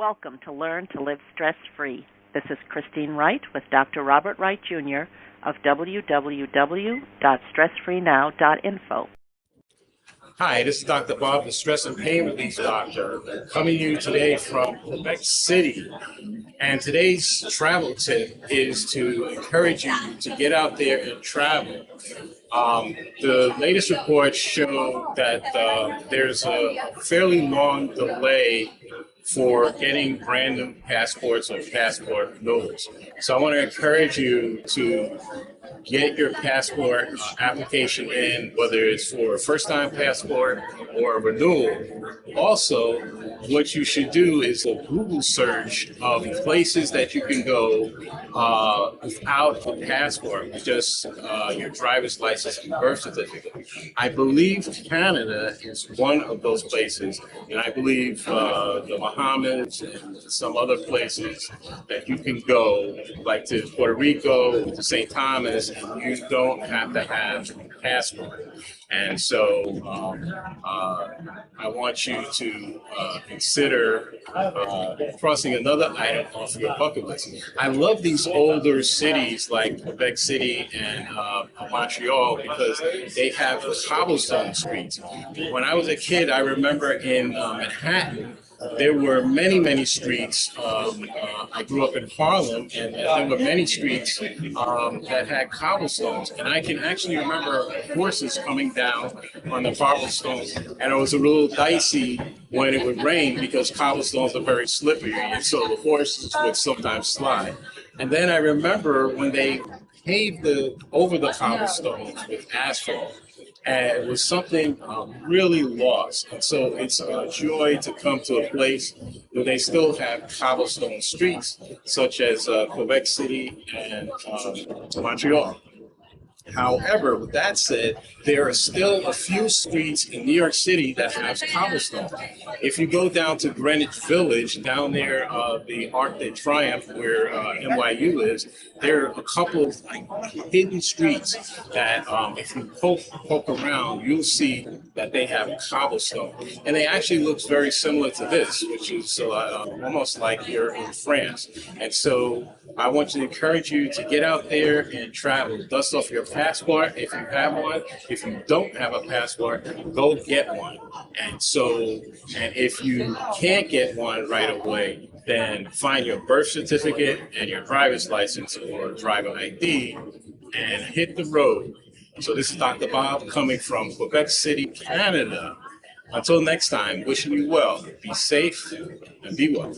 Welcome to Learn to Live Stress-Free. This is Christine Wright with Dr. Robert Wright Jr. of www.stressfreenow.info. Hi, this is Dr. Bob, the Stress and Pain Relief Doctor, coming to you today from Quebec City. And today's travel tip is to encourage you to get out there and travel. The latest reports show that there's a fairly long delay for getting brand new passports or passport renewals. So I want to encourage you to get your passport application in, whether it's for a first-time passport or a renewal. Also, what you should do is a Google search of places that you can go without a passport, just your driver's license and birth certificate. I believe Canada is one of those places, and I believe the Bahamas and some other places that you can go, like to Puerto Rico, to St. Thomas, and you don't have to have a passport. And so I want you to consider crossing another item off your bucket list. I love these older cities like Quebec City and Montreal because they have cobblestone streets. When I was a kid, I remember in Manhattan, there were many streets. I grew up in Harlem, and there were many streets that had cobblestones. And I can actually remember horses coming down on the cobblestones, and it was a little dicey when it would rain because cobblestones are very slippery, and so the horses would sometimes slide. And then I remember when they paved over the cobblestones with asphalt. And it was something really lost. And so it's a joy to come to a place where they still have cobblestone streets, such as Quebec City and Montreal. However, with that said, there are still a few streets in New York City that have cobblestone. If you go down to Greenwich Village, down there, the Arc de Triomphe, where NYU is, there are a couple of hidden streets that if you poke around, you'll see that they have cobblestone. And they actually look very similar to this, which is almost like you're in France. And so I want to encourage you to get out there and travel. Dust off your passport if you have one. If you don't have a passport, go get one. And if you can't get one right away, then find your birth certificate and your driver's license or driver ID and hit the road. So this is Dr. Bob coming from Quebec City, Canada. Until next time, wishing you well. Be safe and be well.